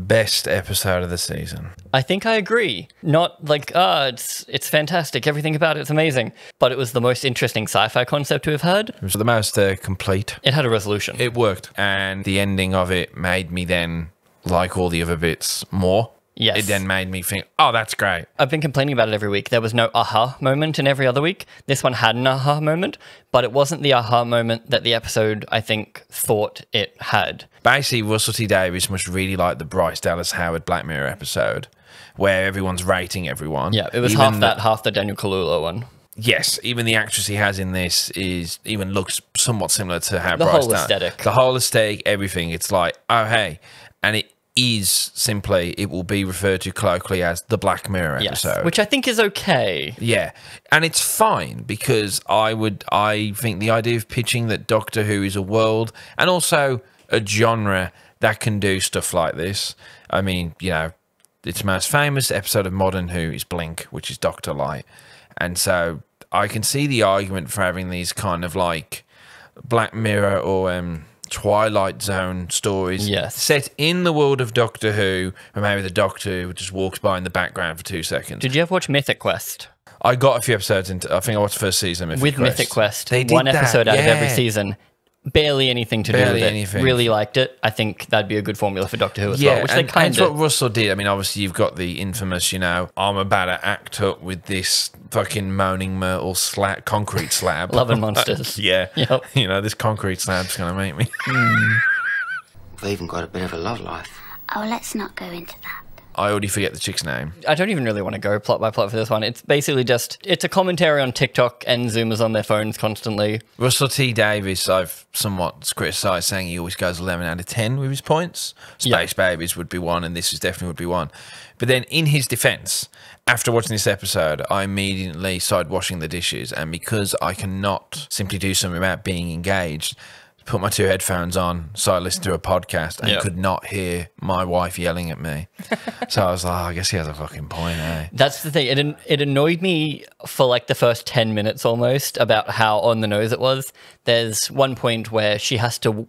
best episode of the season. I think I agree. Not like, it's fantastic. Everything about it's amazing. But it was the most interesting sci-fi concept we've had. It was the most complete. It had a resolution. It worked. And the ending of it made me then like all the other bits more. Yes. It then made me think, oh, that's great. I've been complaining about it every week. There was no aha moment in every other week. This one had an aha moment, but it wasn't the aha moment that the episode, I think, thought it had. Basically, Russell T Davies must really like the Bryce Dallas Howard Black Mirror episode where everyone's rating everyone. Yeah, it was half the Daniel Kaluuya one. Yes, even the actress he has in this even looks somewhat similar to how The Bryce whole aesthetic. The whole aesthetic, everything. It's like, oh, hey. And it is simply, it will be referred to colloquially as the Black Mirror episode. Yes, which I think is okay. Yeah, and it's fine because I think the idea of pitching that Doctor Who is a world and also a genre that can do stuff like this. I mean, you know, its most famous episode of Modern Who is Blink, which is Doctor Light. And so I can see the argument for having these kind of like Black Mirror or Twilight Zone stories set in the world of Doctor Who, or maybe the Doctor just walks by in the background for 2 seconds. Did you ever watch Mythic Quest? I got a few episodes into. I think I watched the first season of Mythic Quest. They did one episode out of every yeah. season. Barely anything to do with it. Anything. Really liked it. I think that'd be a good formula for Doctor Who as well, which they kind of. of. That's what Russell did. I mean, obviously you've got the infamous, you know, I'm about to act up with this fucking moaning Myrtle concrete slab. Love and Monsters. Yeah. Yep. You know, this concrete slab's going to make me. We've even got a bit of a love life. Oh, let's not go into that. I already forget the chick's name. I don't even really want to go plot by plot for this one. It's basically just, it's a commentary on TikTok and Zoomers on their phones constantly. Russell T Davies, I've somewhat criticised, saying he always goes 11 out of 10 with his points. Space Babies would be one, and this is definitely would be one. But then in his defence, after watching this episode, I immediately started washing the dishes, and because I cannot simply do something without being engaged, put my 2 headphones on, so I listened to a podcast and could not hear my wife yelling at me. So I was like, I guess he has a fucking point, eh? That's the thing. It annoyed me for like the first 10 minutes almost about how on the nose it was. There's one point where she has to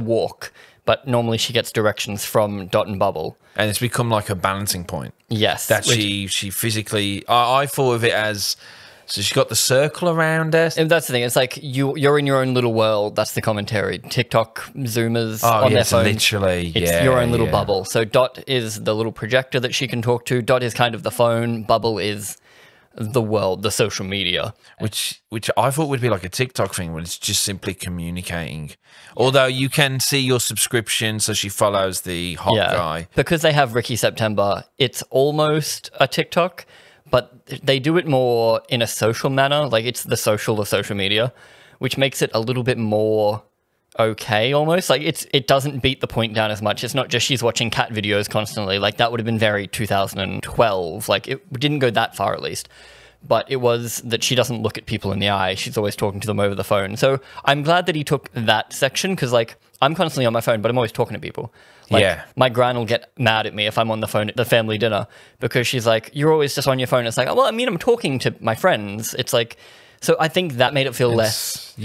walk, but normally she gets directions from Dot and Bubble. And it's become like a balancing point. Yes. That she physically... I thought of it as... So she's got the circle around her. And that's the thing. It's like you're in your own little world. That's the commentary. TikTok, Zoomers on their phones. Literally, it's your own little bubble. So Dot is the little projector that she can talk to. Dot is kind of the phone. Bubble is the world, the social media. Which I thought would be like a TikTok thing when it's just simply communicating. Although you can see your subscription, so she follows the hot guy. Because they have Ricky September, it's almost a TikTok, but they do it more in a social manner. Like it's the social of social media, which makes it a little bit more okay almost. Like it doesn't beat the point down as much. It's not just she's watching cat videos constantly. Like that would have been very 2012. Like it didn't go that far at least. But it was that she doesn't look at people in the eye. She's always talking to them over the phone. So I'm glad that he took that section because like I'm constantly on my phone, but I'm always talking to people. Like, my gran will get mad at me if I'm on the phone at the family dinner because she's like, you're always just on your phone. It's like, well, I mean, I'm talking to my friends. It's like, so I think that made it feel less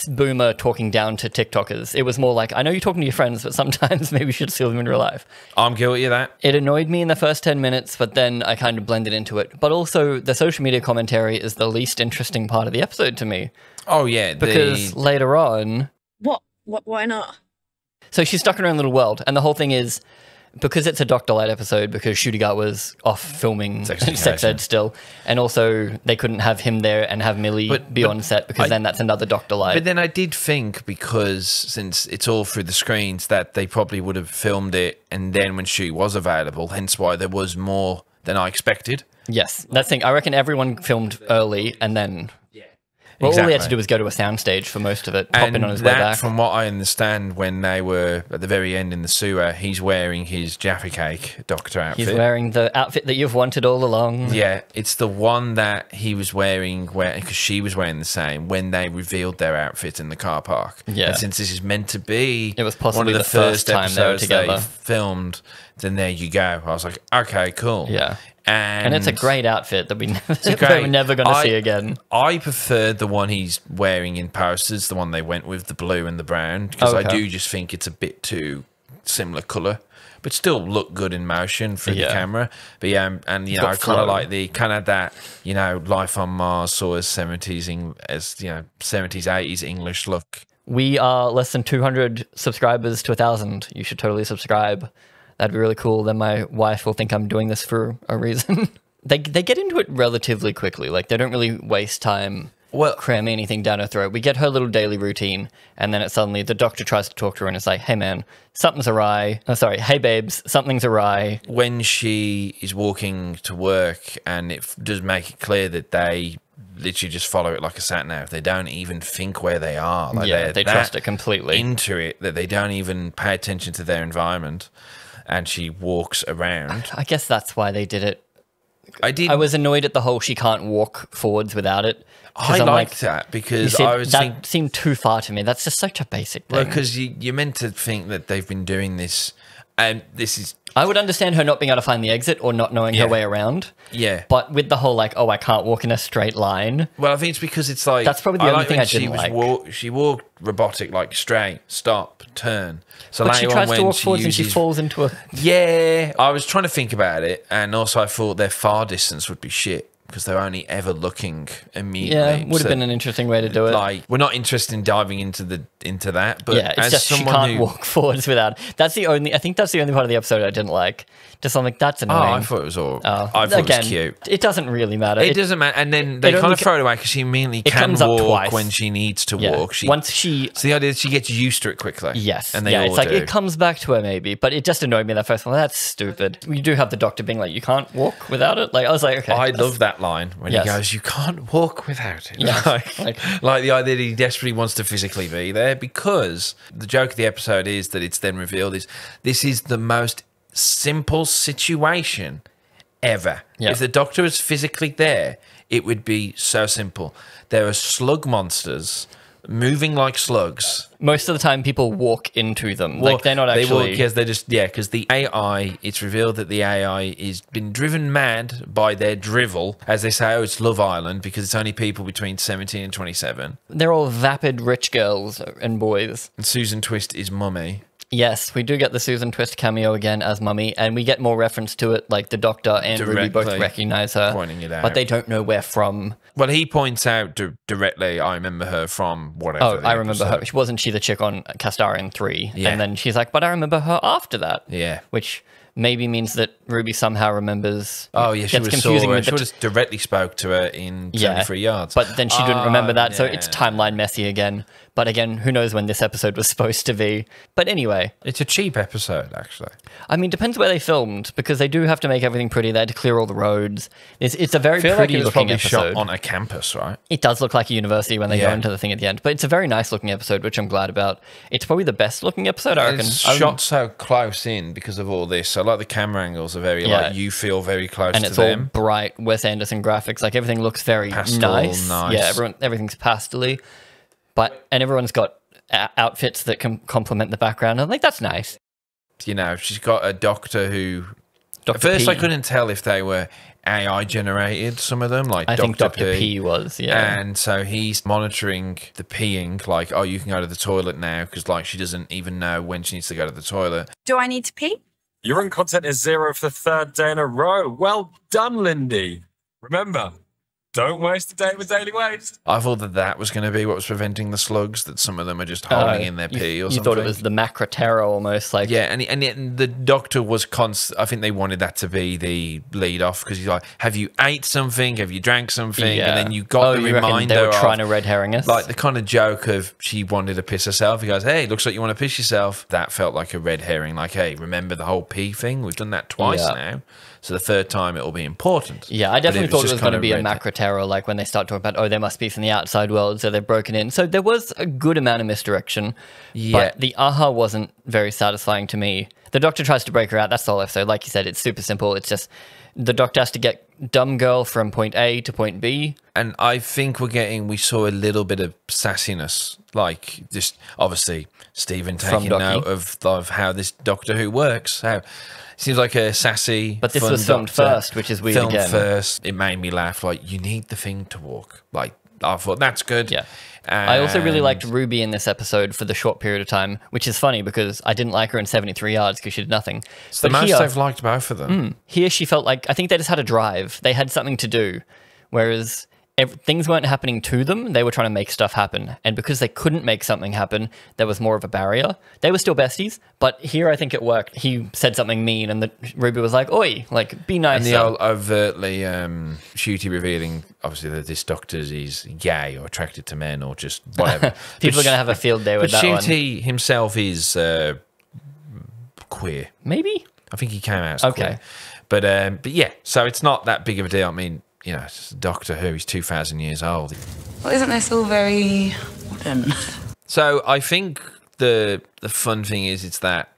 boomer talking down to TikTokers. It was more like, I know you're talking to your friends, but sometimes maybe you should see them in real life. I'm guilty of that. It annoyed me in the first 10 minutes, but then I kind of blended into it. But also, the social media commentary is the least interesting part of the episode to me. Oh, yeah. Because later on... What? Why not? So she's stuck in her own little world, and the whole thing is because it's a Dr. Light episode, because Shudigat was off filming Sex Ed still, and also they couldn't have him there and have Millie be on set because then that's another Dr. Light. But then I did think, because since it's all through the screens, that they probably would have filmed it, and then when she was available, hence why there was more than I expected. Yes, that's the thing. I reckon everyone filmed early and then... Well, all he had to do was go to a soundstage for most of it, pop in on his way back. From what I understand, when they were at the very end in the sewer, he's wearing his Jaffa Cake Doctor outfit. He's wearing the outfit that you've wanted all along. Yeah, it's the one that he was wearing, because she was wearing the same, when they revealed their outfit in the car park. Yeah. And since this is meant to be it was possibly one of the first time they were episodes together. they filmed, then there you go. I was like, okay, cool. Yeah. And it's a great outfit that we're never going to see again. I preferred the one he's wearing in Posters, the one they went with, the blue and the brown, because I do just think it's a bit too similar color, but still look good in motion through the Yeah. camera. But yeah, and you know, I got kind of flow. like the kind of that, you know, Life on Mars saw as 70s 80s English look. We are less than 200 subscribers to 1,000. You should totally subscribe. That'd be really cool. Then my wife will think I'm doing this for a reason. They get into it relatively quickly. Like, they don't really waste time cram anything down her throat. We get her little daily routine, and then it suddenly the doctor tries to talk to her and it's like, hey man, something's awry. Oh, sorry, hey babes, something's awry. When she is walking to work, and it does make it clear that they literally just follow it like a sat nav. They don't even think where they are. Like Yeah, they're they that trust it completely. into it that they don't even pay attention to their environment. And she walks around. I guess that's why they did it. I was annoyed at the whole she can't walk forwards without it. 'Cause I I'm liked like, that you because see, I was that thinking, seemed too far to me. That's just such a basic thing. well, because you're meant to think that they've been doing this, and this is I would understand her not being able to find the exit or not knowing Yeah. her way around. yeah. But with the whole like, oh, I can't walk in a straight line. Well, I think it's because it's like That's probably the only thing when I didn't like. She walked robotic, like straight, stop, turn. So But she later on tries to when walk forwards and she uses- falls into a. Yeah, I was trying to think about it, and also I thought their far distance would be shit because they're only ever looking immediately. Yeah, would have So, been an interesting way to do it. like, we're not interested in diving into that, but Yeah, it's as just she someone can't who, walk forwards without. That's the only. I think that's the only part of the episode I didn't like. Just I'm like, that's Oh, annoying. I thought it was all. Oh, I thought again, it was cute. It doesn't really matter. It doesn't matter, and then they it kind only of throw it away because she immediately can comes up walk twice. when she needs to Yeah. walk. Once she. So the idea is she gets used to it quickly. Yes. and they yeah, all it's like do. it comes back to her maybe, but it just annoyed me that first one. That's stupid. You do have the doctor being like, you can't walk without it. Like I was like, okay. I that's- love that line when Yes. he goes, "You can't walk without it." Yeah, like the idea that he desperately wants to physically be there, because the joke of the episode is that it's then revealed is this is the most simple situation ever. Yeah. If the doctor was physically there, it would be so simple. There are slug monsters moving like slugs. Most of the time, people walk into them. Like they're not They actually. because they're just because the AI. It's revealed that the AI is been driven mad by their drivel, as they say. Oh, it's Love Island because it's only people between 17 and 27. They're all vapid rich girls and boys. And Susan Twist is Mummy. Yes, we do get the Susan Twist cameo again as Mummy, and we get more reference to it. Like the Doctor and Ruby both Directly recognize her, pointing it out. but they don't know where from. Well, he points out directly. I remember her from whatever. Oh, the I remember episode. her. Wasn't she the chick on Castarian 3? Yeah. And then she's like, but I remember her after that. Yeah. Which maybe means that Ruby somehow remembers. Oh yeah, she gets would have saw her. with She the would have directly spoke to her in Yeah, 73 yards. But then she didn't remember that, so it's yeah. timeline messy again. But again, who knows when this episode was supposed to be. But anyway, It's a cheap episode, actually. I mean, depends where they filmed, because they do have to make everything pretty. They had to clear all the roads. It's a very I feel like pretty it was looking probably episode. shot on a campus, right? It does look like a university when they go Yeah. into the thing at the end. But it's a very nice looking episode, which I'm glad about. It's probably the best looking episode, I reckon. It's shot so close in because of all this. So like the camera angles are very Yeah. like you feel very close And to it's all them. bright Wes Anderson graphics. Like everything looks very Pastel, nice. nice. Yeah, everything's pastel-y. And everyone's got outfits that can complement the background. I'm like, that's nice. You know, she's got a doctor who. Dr. At first, P. I couldn't tell if they were AI generated. Some of them, like I think Dr. Dr. P was, yeah. And so he's monitoring the peeing, like, oh, you can go to the toilet now, because like she doesn't even know when she needs to go to the toilet. Do I need to pee? Urine content is 0 for the third day in a row. Well done, Lindy. Remember, don't waste a day with daily waste. I thought that was going to be what was preventing the slugs, that some of them are just holding in their pee or you something. thought it was the Macroterra almost, like. Yeah, and yet the doctor was I think they wanted that to be the lead off, because he's like, "Have you ate something? Have you drank something?" Yeah. And then you got the you reckon reminder. they were trying of, to red herring us? like the kind of joke of she wanted to piss herself. He goes, "Hey, looks like you want to piss yourself." That felt like a red herring. Like, hey, remember the whole pee thing? We've done that twice Yeah. now, so the third time it will be important. Yeah, I definitely thought it just was going to kind be a of red- Macroterra, like when they start talking about, oh, they must be from the outside world, so they've broken in. So there was a good amount of misdirection, Yeah. but the aha wasn't very satisfying to me. The Doctor tries to break her out, that's the whole episode. Like you said, it's super simple. It's just the Doctor has to get dumb girl from point A to point B. And I think we saw a little bit of sassiness, like just obviously Stephen From taking Docky. note of how this Doctor Who works. How seems like a sassy. But this fun was filmed Doctor. first, which is weird Filmed again. first, it made me laugh. Like, you need the thing to walk. Like, I thought that's good. Yeah. I also really And- liked Ruby in this episode for the short period of time, which is funny because I didn't like her in 73 Yards because she did nothing. It's the most I've liked both of them. Here she felt like, I think they just had a drive. They had something to do. Whereas things weren't happening to them. They were trying to make stuff happen. And because they couldn't make something happen, there was more of a barrier. They were still besties, but here I think it worked. He said something mean and Ruby was like, oi, like, be nice. And the old overtly Shooty revealing, obviously, that this doctor is gay or attracted to men or just whatever. People are going to have a field day with But that one. Shooty himself is queer. Maybe? I think he came out as Okay. queer. But yeah, so it's not that big of a deal. I mean, you know, it's Doctor Who, he's 2,000 years old. Well, isn't this all very modern? So I think the fun thing is it's that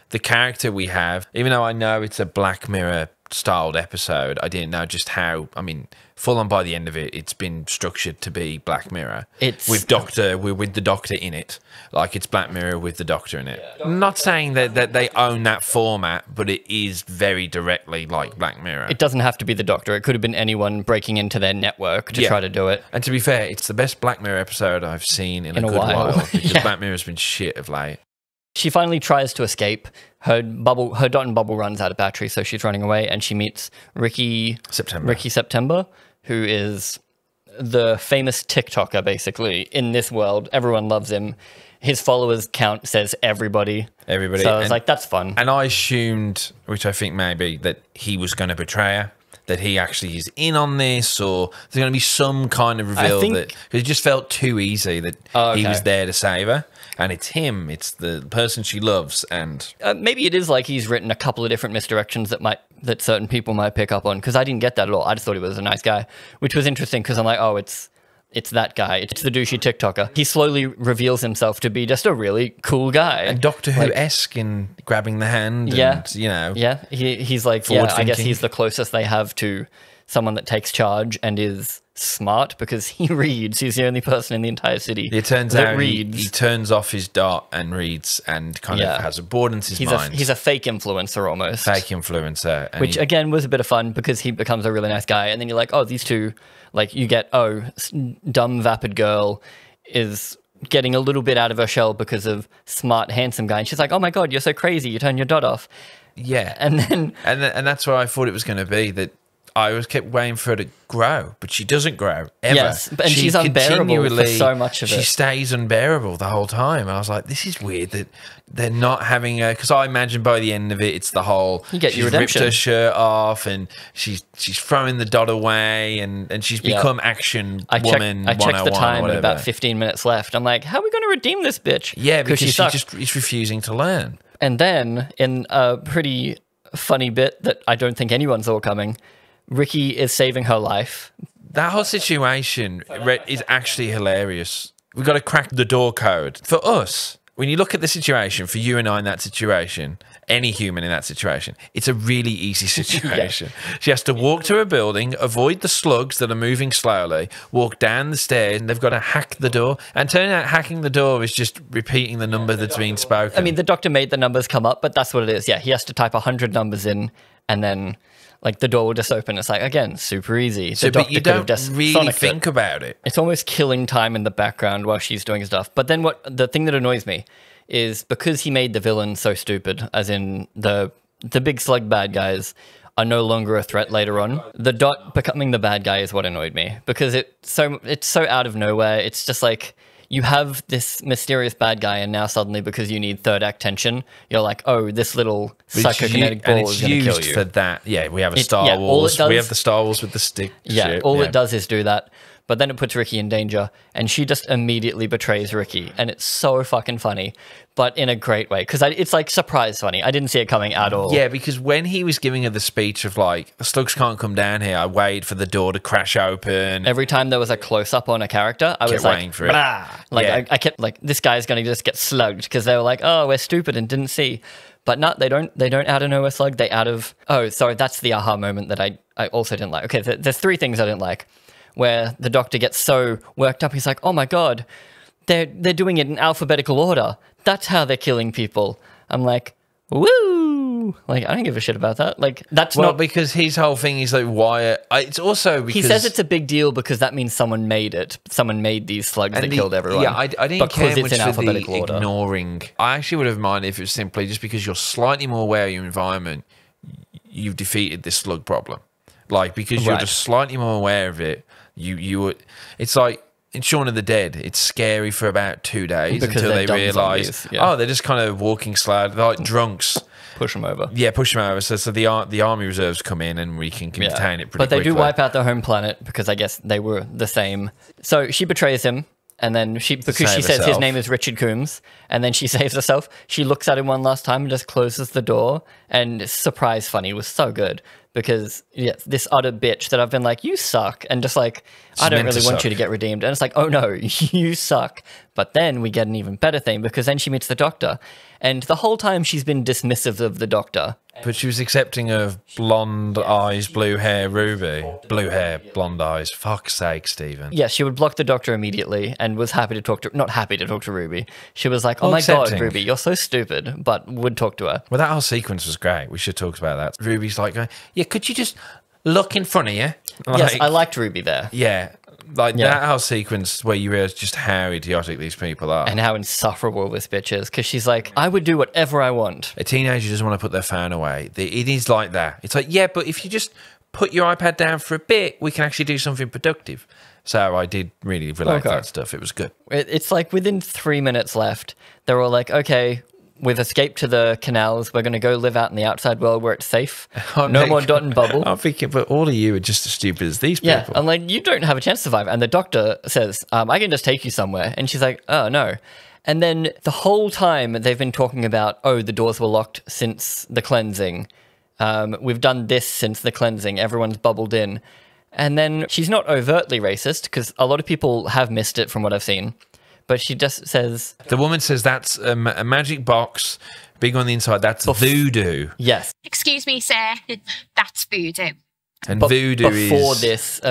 the character we have, even though I know it's a Black Mirror styled episode, I didn't know just how, I mean, full on by the end of it, it's been structured to be Black Mirror. It's- with the Doctor in it. Like it's Black Mirror with the Doctor in it. I'm not saying that they own that format, but it is very directly like Black Mirror. It doesn't have to be the Doctor. It could have been anyone breaking into their network to Yeah. try to do it. And to be fair, it's the best Black Mirror episode I've seen in a good while. while. Because Yeah. Black Mirror's been shit of late. She finally tries to escape. Her dot and bubble runs out of battery, so she's running away, and she meets Ricky September, who is the famous TikToker, basically, in this world. Everyone loves him. His followers count says everybody. Everybody. So I was And- like, that's fun. And I assumed, which I think maybe, that he was going to betray her, that he actually is in on this, or there's going to be some kind of reveal think- that, because it just felt too easy that Oh, he okay. was there to save her. And it's him, it's the person she loves. And Maybe it is like he's written a couple of different misdirections that certain people might pick up on, because I didn't get that at all. I just thought he was a nice guy, which was interesting because I'm like, oh, it's that guy. It's the douchey TikToker. He slowly reveals himself to be just a really cool guy. and Doctor Who-esque in grabbing the hand Yeah. and, you know. Yeah, he's like, Forward I guess thinking. he's the closest they have to someone that takes charge and is smart because he reads. He's the only person in the entire city It turns that out reads. he turns off his dot and reads and kind Yeah. of has a board in his He's mind. he's a fake influencer almost. fake influencer. And Which he- again was a bit of fun because he becomes a really nice guy, and then you're like, oh, these two, like you get, dumb vapid girl is getting a little bit out of her shell because of smart handsome guy, and she's like, oh my god, you're so crazy, you turn your dot off, yeah. and then And that's what I thought it was going to be, that I always kept waiting for her to grow, but she doesn't grow ever. Yes, and she's unbearable for continually- so much of She it. stays unbearable the whole time. I was like, this is weird that they're not having her, because I imagine by the end of it, it's the whole You get she's your redemption. ripped her shirt off and she's throwing the dot away and she's Yeah. become action I woman. checked the 101 or time and whatever. about 15 minutes left. I'm like, how are we going to redeem this bitch? Yeah, because she sucks. just is refusing to learn. And then, in a pretty funny bit that I don't think anyone saw coming, Ricky is saving her life. That whole situation is actually hilarious. We've got to crack the door code. For us, when you look at the situation, for you and I in that situation, any human in that situation, it's a really easy situation. She has to walk to a building, avoid the slugs that are moving slowly, walk down the stairs, and they've got to hack the door. And turning out hacking the door is just repeating the number that's been spoken. I mean, the doctor made the numbers come up, but that's what it is. Yeah, he has to type 100 numbers in, and then like the door will just open. It's like, again, super easy. so, The but doctor you could have don't just really sonicked think it. about it. It's almost killing time in the background while she's doing stuff. But then the thing that annoys me is because he made the villain so stupid, as in the big slug bad guys are no longer a threat later on. The dot becoming the bad guy is what annoyed me, because it's so out of nowhere. It's just like you have this mysterious bad guy, and now suddenly, because you need third act tension, you're like, oh, this little psychokinetic ball is going to kill you. for that. Yeah, we have a Star all it Wars. We does- have the Star Wars with the stick. Yeah, shit, all it does is do that. But then it puts Ricky in danger, and she just immediately betrays Ricky, and it's so fucking funny, but in a great way, because it's like surprise funny. I didn't see it coming at all. Yeah, because when he was giving her the speech of like, the slugs can't come down here, I waited for the door to crash open. Every time there was a close up on a character, I was Kept like, waiting for it. "Blah." Like Yeah. I kept like, this guy's gonna just get slugged, because they were like, oh, we're stupid and didn't see. But no, they don't out of nowhere slug. They out of, oh, sorry, that's the aha moment that I also didn't like. Okay, there's three things I didn't like. Where the doctor gets so worked up, he's like, oh my god, they're doing it in alphabetical order. That's how they're killing people. I'm like, woo! no, like I don't give a shit about that. Like that's Well, not. because his whole thing is like, why? It's also because He says it's a big deal because that means someone made it. Someone made these slugs that killed everyone. Yeah, I didn't because care it's much in for alphabetical the order. ignoring. I actually would have minded if it was simply just because you're slightly more aware of your environment, you've defeated this slug problem. Like, because you're Right. just slightly more aware of it, you would. It's like in Shaun of the Dead, it's scary for about 2 days Because until they're they dumb realise, zombies, yeah. oh, they're just kind of walking slow. They're like drunks. Push them over. Yeah, push them over. So the army reserves come in and we can contain it pretty But they quickly. do wipe out their home planet because I guess they were the same. So she betrays him, and then because she save says his herself. name is Richard Coombs, and then she saves herself. She looks at him one last time and just closes the door. And surprise funny was so good because this utter bitch that I've been like, you suck, and just like I don't meant to really want you suck. to get redeemed. And it's like, oh no, you suck. But then we get an even better thing because then she meets the doctor, and the whole time she's been dismissive of the doctor. But she was accepting of blonde eyes, blue hair, Ruby. Blue hair, blonde eyes. Fuck's sake, Stephen. Yeah, she would block the doctor immediately and was happy to talk to, not happy to talk to Ruby. She was like, oh Oh, my God, accepting. Ruby, you're so stupid, but would talk to her. Well, that whole sequence was great. We should talk about that. Ruby's like, going, yeah, could you just look in front of you? Yes, I liked Ruby there Yeah, like Yeah. that whole sequence where you realize just how idiotic these people are. and how insufferable this bitch is because she's like, I would do whatever I want. A teenager doesn't want to put their phone away. It is like that. It's like, yeah, but if you just put your iPad down for a bit, we can actually do something productive. So I did really relate to Okay. that stuff. It was good. It's like within 3 minutes left, they're all like, okay, we've escaped to the canals. We're going to go live out in the outside world where it's safe. No more dot and bubble. I'm thinking, but all of you are just as stupid as these Yeah, people. I'm like, you don't have a chance to survive. And the doctor says, I can just take you somewhere. And she's like, oh, no. And then the whole time they've been talking about, oh, the doors were locked since the cleansing. We've done this since the cleansing. Everyone's bubbled in. And then she's not overtly racist because a lot of people have missed it from what I've seen. But she just says, The woman says that's a magic box, big on the inside. That's voodoo. yes. Excuse me, sir. That's voodoo. And But voodoo before is... this,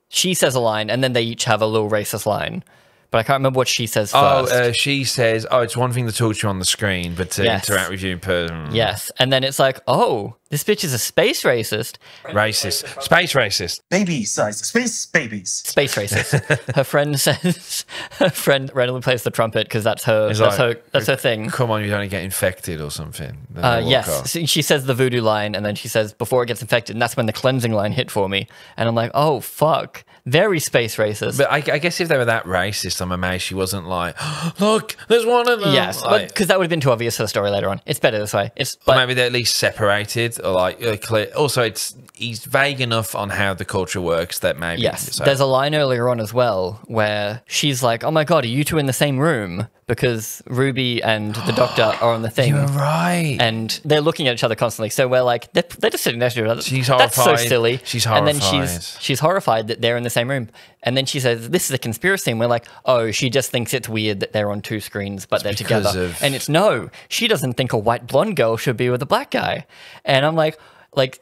she says a line and then they each have a little racist line. But I can't remember what she says first. She says, it's one thing to talk to you on the screen, but to Yes. interact with you in person. Yes. And then it's like, oh, this bitch is a space racist. Racist. Space racist. Baby-sized space babies. Space racist. Her friend says, her friend randomly plays the trumpet because that's her, It's that's her thing. Come on, you don't get infected or something. Then they walk Yes, off. so she says the voodoo line, and then she says before it gets infected, and that's when the cleansing line hit for me, and I'm like, oh fuck, very space racist. But I guess if they were that racist, I'm amazed she wasn't like, look, there's one of them. yes, Like, because that would have been too obvious for the story later on. It's better this way. It's or but maybe they're at least separated or like clear. Also, he's vague enough on how the culture works that maybe. yes, so- there's a line earlier on as well where she's like, oh my god, are you two in the same room? Because Ruby and the doctor are on the thing. You're right. And they're looking at each other constantly. So we're like, they're just sitting next to each other. She's That's so horrified. silly. She's And then horrified. she's horrified that they're in the same room. And then she says, this is a conspiracy. And we're like, oh, she just thinks it's weird that they're on two screens, but they're because together. of- And it's no, she doesn't think a white blonde girl should be with a black guy. And I'm like,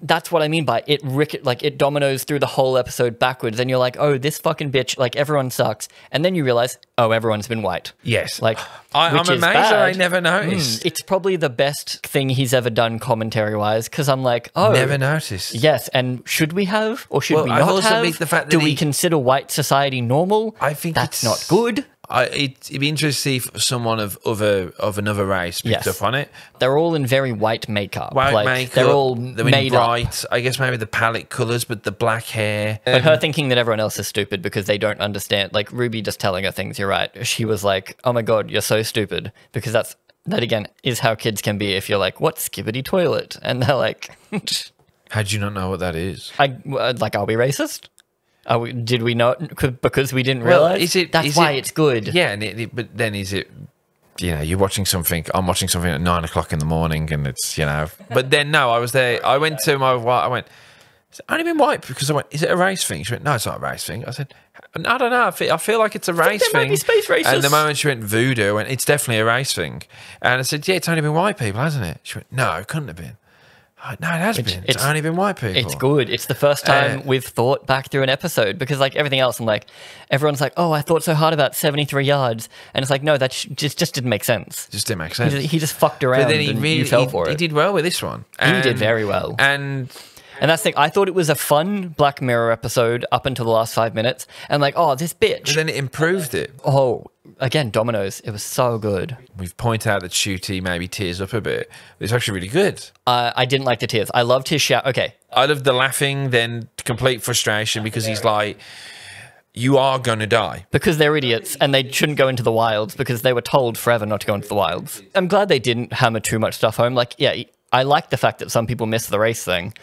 that's what I mean by it. It dominoes through the whole episode backwards, and you're like, "Oh, this fucking bitch! Like everyone sucks." And then you realize, "Oh, everyone's been white." Yes. Like I'm which is amazed that I bad. never noticed. It's probably the best thing he's ever done commentary wise because I'm like, oh, Never noticed. yes. And should we have or should Well, we I've not also have? made the fact that Do we he- consider white society normal? I think that's it's- not good. It'd be interesting to see if someone of another race picked Yes. up on it. They're all in very white makeup. White like, makeup, they're all they're in made up. bright. I guess maybe the palette colours, but the black hair. But her thinking that everyone else is stupid because they don't understand. Like Ruby just telling her things. You're right. She was like, "Oh my god, you're so stupid," because that again is how kids can be. If you're like, "What's skibbity toilet?" and they're like, How do you not know what that is? are we racist? Did we not? Because we didn't realize. That's why it's good. Yeah, but then is it? You're watching something. I'm watching something at 9 o'clock in the morning, and it's But then no, I was there. I went to my wife. I went. It's only been white because I went. Is it a race thing? She went. No, it's not a race thing. I said. I don't know. I feel like it's a race there might thing. be space racists. And the moment she went voodoo, I went. It's definitely a race thing. And I said, yeah, it's only been white people, hasn't it? She went. No, it couldn't have been. No, it has been. It's only been white people. It's good. It's the first time we've thought back through an episode, because like everything else, I'm like, everyone's like, oh, I thought so hard about 73 yards. And it's like, no, that just didn't make sense. Just didn't make sense. He just fucked around, But then you fell for it. He did well with this one. He did very well. And that's the thing. I thought it was a fun Black Mirror episode up until the last 5 minutes. And like, oh, this bitch. but then it improved it. Oh, again, Dominoes. It was so good. We've pointed out that Shooty maybe tears up a bit. It's actually really good. I didn't like the tears. I loved his shout. Okay. I loved the laughing, then complete frustration because he's like, you are going to die. Because they're idiots and they shouldn't go into the wilds because they were told forever not to go into the wilds. I'm glad they didn't hammer too much stuff home. Like, yeah, I like the fact that some people miss the race thing.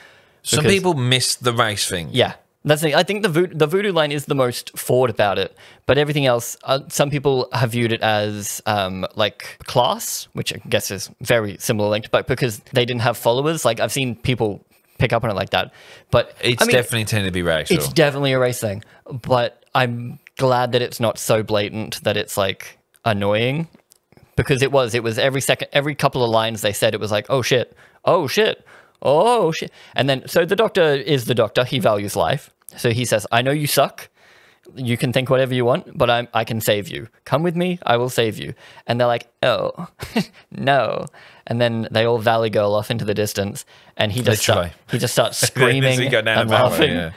Some people miss the race thing. Yeah. That's the thing. I think the voodoo line is the most forward about it, but everything else, some people have viewed it as like class, which I guess is very similar linked, but because they didn't have followers, like I've seen people pick up on it like that. But It's definitely tended to be racial. It's definitely a race thing, but I'm glad that it's not so blatant that it's like annoying, because it was every couple of lines they said, it was like, oh shit, oh shit. Oh, shit. And then, so the doctor is the doctor. He values life. So he says, I know you suck. You can think whatever you want, but I can save you. Come with me. I will save you. And they're like, oh, no. And then they all valley girl off into the distance. And he just starts screaming He go down and the valley, laughing. yeah.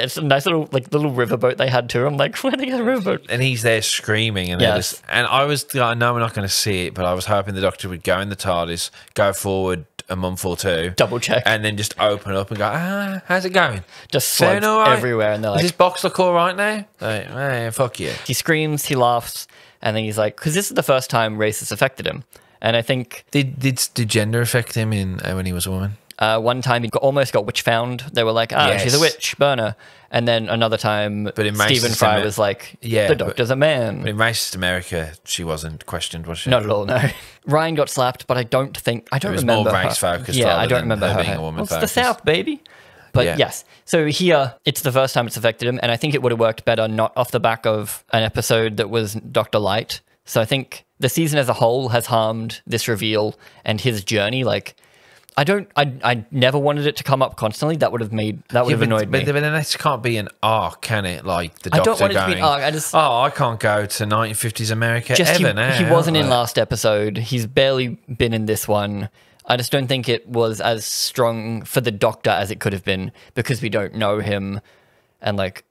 It's a nice little riverboat they had too. I'm like, where they get a riverboat? And he's there screaming. And, Yes. and I know we're not going to see it, but I was hoping the doctor would go in the TARDIS, go forward a month or two, Double check. and then just open up and go, how's it going? Just Going slugs all right? everywhere. And they're Does like, this box look all right now? Like, hey, fuck you. he screams, he laughs, and then he's like, because this is the first time race has affected him. And I think Did gender affect him in when he was a woman? one time he almost got witch found. They were like, she's a witch, burn her. And then another time, But in Stephen racist Fry was like, the doctor's a man. But in racist America, she wasn't questioned, was she? Not at all, no. Ryan got slapped, but I don't was remember more her. race focused Yeah, rather I don't than remember her her. being a woman Well, it's the focused. South, baby. But Yeah. yes, so here, it's the first time it's affected him, and I think it would have worked better not off the back of an episode that was Dr. Light. So I think the season as a whole has harmed this reveal and his journey. Like, I never wanted it to come up constantly. That would have annoyed me. But then this can't be an arc, can it? Like the I doctor don't want it to be going, an arc. I just I can't go to 1950s America ever now. he wasn't in Like, last episode. He's barely been in this one. I just don't think it was as strong for the doctor as it could have been, because we don't know him. And like,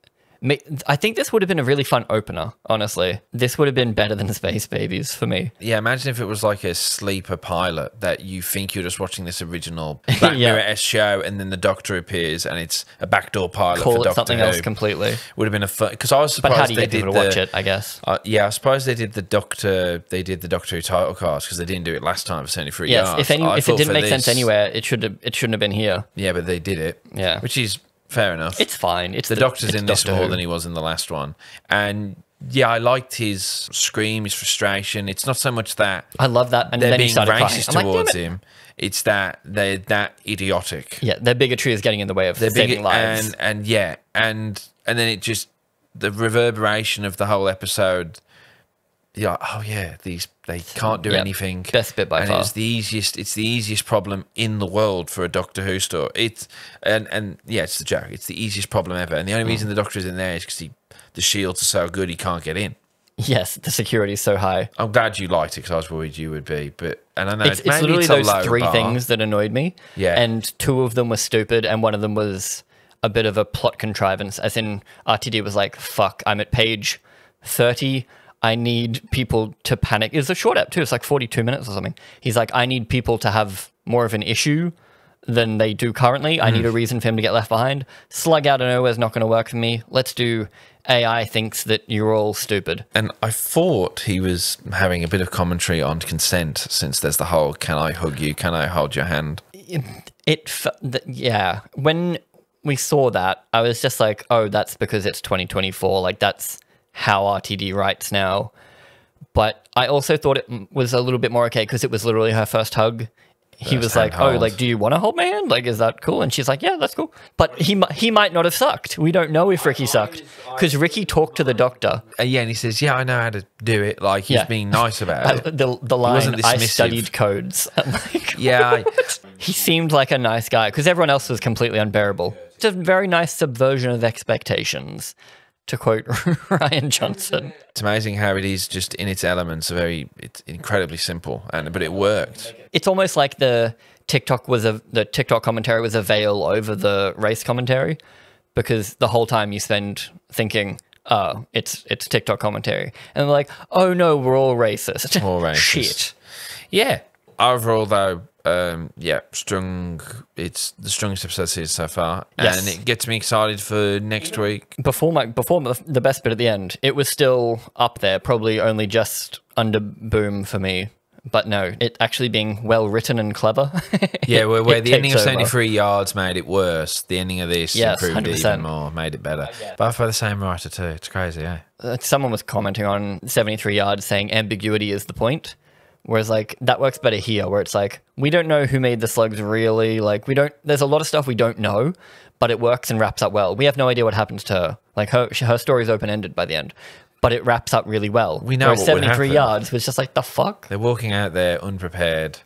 I think this would have been a really fun opener, honestly. This would have been better than Space Babies for me. Yeah, imagine if it was like a sleeper pilot that you think you're just watching this original Black Mirror-esque show, and then the Doctor appears and it's a backdoor pilot Call for it Doctor something Who. else completely. Would have been a fun, because I was But surprised how do you they get did people to watch it, I guess? Yeah, I suppose they did the Doctor Who title cards because they didn't do it last time for 73 Yes, yards. if it didn't make sense anywhere, it shouldn't have been here. Yeah, but they did it. Yeah. Which is fair enough. It's fine. It's the Doctor's it's in this Doctor more Who. than he was in the last one. And yeah, I liked his scream, his frustration. It's not so much that I love that. And they're then he being started crying. racist I'm like, damn towards it. him. It's that they're that idiotic. Yeah, their bigotry is getting in the way of They're saving big, lives. and then it just, the reverberation of the whole episode. You're like, oh yeah, they can't do Yep. anything. Best bit by and far. it's the easiest problem in the world for a Doctor Who story. It's the joke. It's the easiest problem ever. And the only reason the Doctor is in there is because the shields are so good he can't get in. Yes, the security is so high. I'm glad you liked it because I was worried you would be. And I know It's maybe literally it's a those low three bar. things that annoyed me. Yeah. And two of them were stupid, and one of them was a bit of a plot contrivance, as in RTD was like, fuck, I'm at page 30. I need people to panic. It was a short ep too. It's like 42 minutes or something. He's like, I need people to have more of an issue than they do currently. I need a reason for him to get left behind. Slug out of nowhere is not going to work for me. Let's do AI thinks that you're all stupid. And I thought he was having a bit of commentary on consent, since there's the whole, can I hug you? Can I hold your hand? Yeah. When we saw that, I was just like, oh, that's because it's 2024. Like, that's how RTD writes now. But I also thought it was a little bit more okay because it was literally her first hug he was like, First-hand "Oh, like, hold. do you want to hold my hand? Like, is that cool?" And she's like, "Yeah, that's cool." But he might not have sucked. We don't know if Ricky sucked because Ricky talked to the doctor. Yeah, and he says, "Yeah, I know how to do it." Like he's Yeah. being nice about it. The line, wasn't "I dismissive. studied codes." I'm like, Yeah, he seemed like a nice guy because everyone else was completely unbearable. It's a very nice subversion of expectations, to quote Ryan Johnson. it's amazing how it is just in its elements. It's incredibly simple, but it worked. It's almost like the TikTok commentary was a veil over the race commentary, because the whole time you spend thinking, "Oh, it's TikTok commentary," and they're like, "Oh no, we're all racist." All racist. Shit. Yeah. Overall, though, strong. It's the strongest episode series so far, Yes. and it gets me excited for next week. Before the best bit at the end, it was still up there, probably only just under Boom for me. But no, it actually being well written and clever. Yeah, where it the ending of takes over. 73 Yards made it worse, the ending of this Yes, improved it 100%. even more, made it better. Both by the same writer too. It's crazy, eh? Someone was commenting on 73 Yards saying ambiguity is the point. Whereas, like, that works better here, where it's like, we don't know who made the slugs really. Like, there's a lot of stuff we don't know, but it works and wraps up well. We have no idea what happens to her. Like, her story's open-ended by the end, but it wraps up really well. We know Whereas what would 73 happen. Yards was just like, the fuck? They're walking out there unprepared.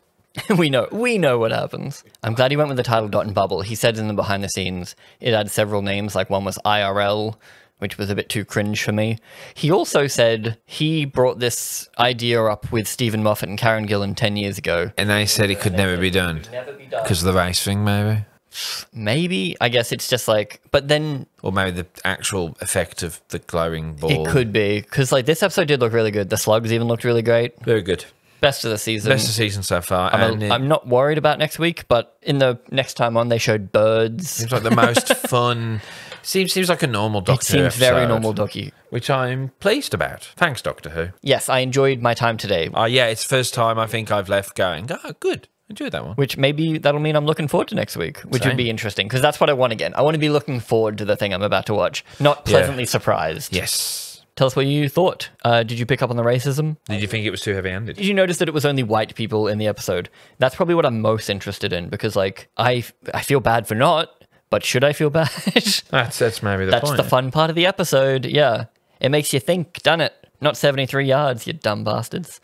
we know what happens. I'm glad he went with the title Dot and Bubble. He said in the behind the scenes, it had several names, like one was IRL, which was a bit too cringe for me. He also said he brought this idea up with Stephen Moffat and Karen Gillan 10 years ago. And they said it could never be done. Because of the race thing, maybe? Maybe. I guess it's just like, but then Or maybe the actual effect of the glowing ball. it could be. Because like this episode did look really good. The slugs even looked really great. Very good. Best of the season. Best of the season so far. I'm not worried about next week, but in the next time on, they showed birds. Seems like the most fun. Seems like a normal It Doctor Who seems very episode, normal docu. which I'm pleased about. Thanks, Doctor Who. Yes, I enjoyed my time today. Yeah, it's the first time I think I've left going, oh, good. Enjoyed that one. Which maybe that'll mean I'm looking forward to next week, which Same. would be interesting because that's what I want again. I want to be looking forward to the thing I'm about to watch, not pleasantly surprised. Yes. Tell us what you thought. Did you pick up on the racism? Did you think it was too heavy-handed? Did you notice that it was only white people in the episode? That's probably what I'm most interested in because, like, I feel bad for not, but should I feel bad? That's maybe the That's point. the fun part of the episode. Yeah, it makes you think, doesn't it? Not 73 yards, you dumb bastards.